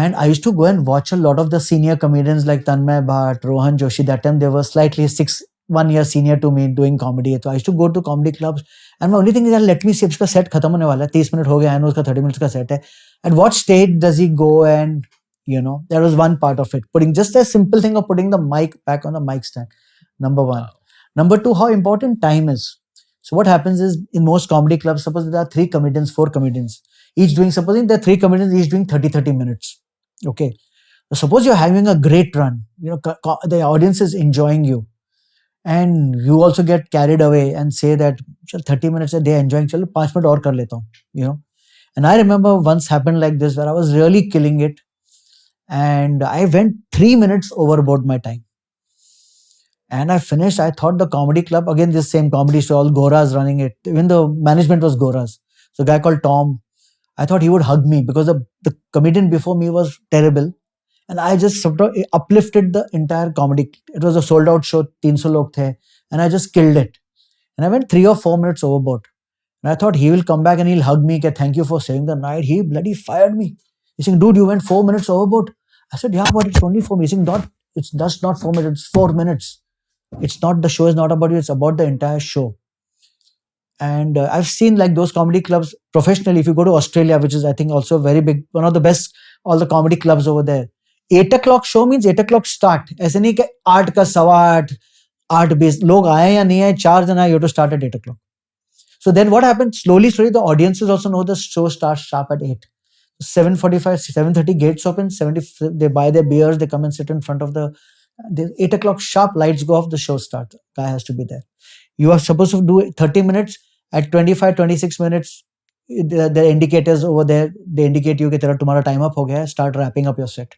And I used to go and watch a lot of the senior comedians like Tanmay Bhatt, Rohan Joshi. That time they were slightly 1 year senior to me doing comedy. So I used to go to comedy clubs. And my only thing is that let me see, उसका set खत्म होने वाला है, 30 minute हो गया है, उसका 30 minutes का set है. At what stage does he go? And that was one part of it. Putting just a simple thing of putting the mic back on the mic stand. Number one. Wow. Number two, how important time is. So what happens is in most comedy clubs, suppose there are 3 comedians, 4 comedians, supposing there are 3 comedians, each doing 30 minutes. Okay. So suppose you're having a great run, the audience is enjoying you, and you also get carried away and say that 30 minutes a day enjoying, chalo 5 minute aur kar leta hu, And I remember once happened like this where I was really killing it, and I went 3 minutes overboard my time. And I finished. I thought the comedy club, again, this same comedy show, all Goras running it. Even the management was Goras. So a guy called Tom, I thought he would hug me because the comedian before me was terrible. And I just sort of uplifted the entire comedy. It was a sold out show, 300 log the, and I just killed it. And I went 3 or 4 minutes overboard. And I thought he will come back and he'll hug me, thank you for saving the night. He bloody fired me. He's saying, dude, you went 4 minutes overboard. I said, yeah, but it's only 4 minutes. He's saying, it's just not 4 minutes, it's 4 minutes. It's not, the show is not about you, it's about the entire show. And I've seen like those comedy clubs professionally. If you go to Australia, which is I think also very big, one of the best, all the comedy clubs over there, 8 o'clock show means 8 o'clock start. ऐसे नहीं कि 8 का 8:15, 8:20 लोग आए या नहीं आए, 4 जन आए, you have to start at 8 o'clock. So then what happens? Slowly, the audiences also know the show starts sharp at 8. 7:45, 7:30 gates open, 70, they buy their beers, they come and sit in front of the 8 o'clock sharp, lights go off, the show starts. Guy has to be there. You are supposed to do 30 minutes. At 25, 26 minutes, the indicators over there, they indicate you that tomorrow time up ho gaya, start wrapping up your set.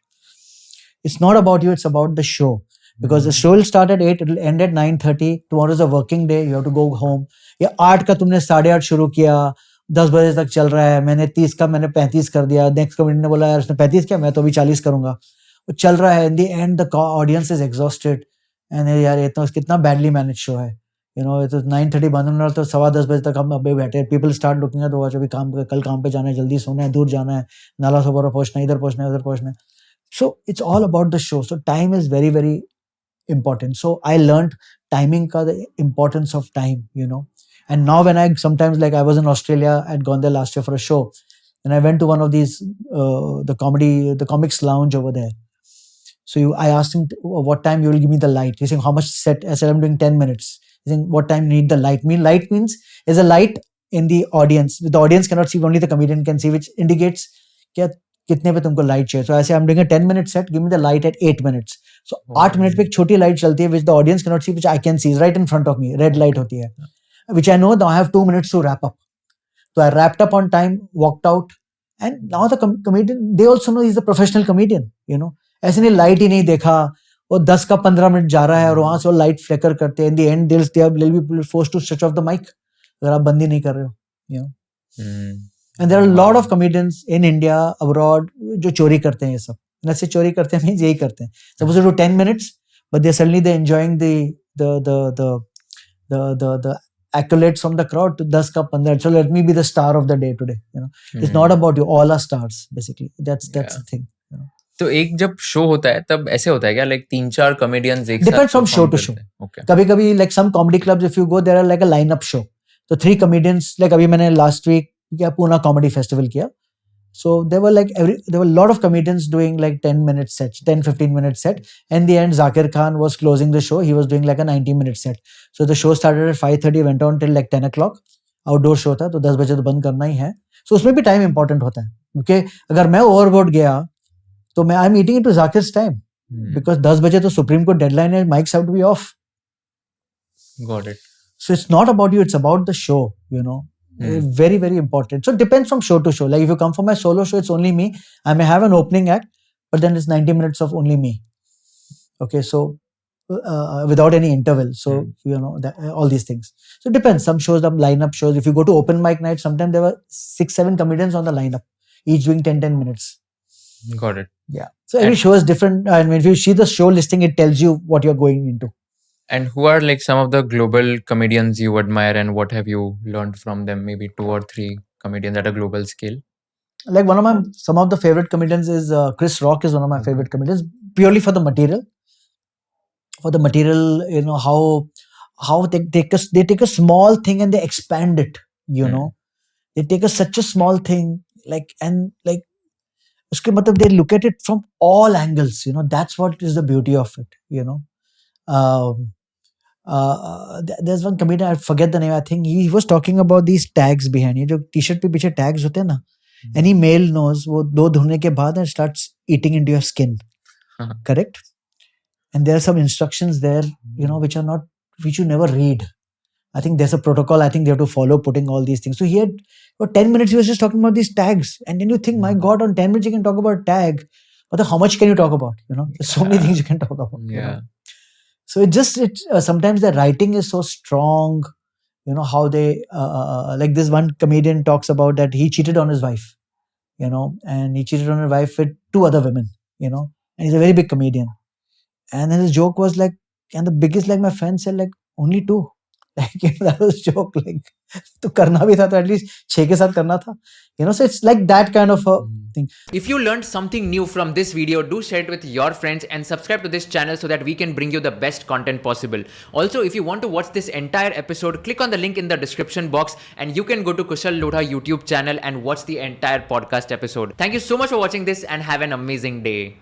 It's not about you, it's about the show. Because the show will start at 8, it will end at 9:30. Tomorrow is a working day, you have to go home. या 8 का तुमने 8:30 शुरू किया, 10 बजे तक चल रहा है, मैंने 30 का मैंने 35 कर दिया, नेक्स्ट कमेडियन ने बोला यार उसने 35 किया, मैं तो अभी 40 करूंगा. वो चल रहा है, in the end the audience is exhausted. And यार ये तो कितना badly managed show है. It was 9:30 बंद होने वाला, तो 10:15 बजे तक हम अभी बैठे. People start looking at, तो अभी कल काम पे जाना है, जल्दी सोना है, दूर जाना है, नाला सोपारा पहुंचना है, इधर पहुंचना है, उधर पहुंचना है. So it's all about the show. So time is very, very important. So I learned timing ka, the importance of time, And now when sometimes like I was in Australia, I'd gone there last year for a show, and I went to one of these, the comics lounge over there. So I asked him, what time you will give me the light? He's saying, how much set? I said, I'm doing 10 minutes. He's saying, what time you need the light? Light means there's a light in the audience. The audience cannot see, only the comedian can see, which indicates kitne pe tumko light chahiye. So I say, I'm doing a 10-minute set, give me the light at 8 minutes. So 8 minutes pe ek choti light chalti hai, which the audience cannot see, which I can see, is right in front of me. Red light hoti hai, which I know now I have 2 minutes to wrap up. So I wrapped up on time, walked out, and now the comedian, they also know he's a professional comedian, ऐसे नहीं light ही नहीं देखा, वो 10 का 15 minute जा रहा है और वहां से वो लाइट फ्लिकर करते हैं. In the end they'll be forced to switch off the mic अगर आप बंद ही नहीं कर रहे हो. And there are a lot of comedians in India, abroad, जो चोरी करते हैं ये सब. ऐसे चोरी करते हैं, यही करते हैं. Suppose to do 10 minutes, but they're enjoying the accolades from the crowd to 10 का 15. So let me be the star of the day today. It's not about you. All are stars basically. That's the thing. तो एक जब show होता है तब ऐसे होता है क्या, लाइक 3-4 कॉमेडियंस एक साथ? Depends from show to show. कभी-कभी like some comedy clubs, if you go, there are like a lineup show. So 3 comedians, like अभी मैंने last week क्या पूना comedy festival किया. So there were a lot of comedians doing like 10-minute sets, 10-15 minute set. And in the end, Zakir Khan was closing the show. He was doing like a 90-minute set. So the show started at 5:30, went on till like 10 o'clock. Outdoor show था, तो 10 बजे तो बंद करना ही है. So उसमें भी time important होता है. क्योंकि अगर मैं overboard गया, तो मैं I'm eating into Zakir's time. Because 10 बजे तो Supreme Court deadline है, mics have to be off. Got it. So it's not about you, it's about the show, Very, very important. So it depends from show to show. Like if you come for my solo show, it's only me. I may have an opening act, but then it's 90 minutes of only me. Okay, so without any interval. So, all these things. So it depends. Some shows are lineup shows. If you go to open mic night, sometimes there were 6-7 comedians on the lineup, each doing 10 minutes. Got it. Yeah. So every show is different. And if you see the show listing, it tells you what you're going into. And who are like some of the global comedians you admire, and what have you learned from them? Maybe 2 or 3 comedians at a global scale. like one of my some of the favorite comedians is Chris Rock is one of my favorite comedians purely for the material. For the material, you know how they take a small thing and they expand it. You know, they take such a small thing like and like uske matlab they look at it from all angles. You know, that's what is the beauty of it. You know, um, there's one comedian, I forget the name. I think he was talking about these tags behind ये जो t-shirt पे पीछे tags होते हैं ना, any male knows वो दो धोने के बाद and starts eating into your skin, correct? And there are some instructions there, you know, which are not, which you never read. I think there's a protocol I think they have to follow putting all these things. So he had for 10 minutes he was just talking about these tags, and then you think, my God, on 10 minutes you can talk about tag, but then how much can you talk about? You know, there's so many things you can talk about. You know? So it sometimes the writing is so strong. You know how they like this one comedian talks about that he cheated on his wife, you know, and he cheated on his wife with two other women, you know, and he's a very big comedian. And then his joke was like, and the biggest, like my friend said, like only two. Like, you know, that was joke. Like, to karna bhi tha, to at least 6 ke sath karna tha. You know, so it's like that kind of a thing. If you learned something new from this video, do share it with your friends and subscribe to this channel so that we can bring you the best content possible. Also, if you want to watch this entire episode, click on the link in the description box and you can go to Kushal Lodha YouTube channel and watch the entire podcast episode. Thank you so much for watching this and have an amazing day.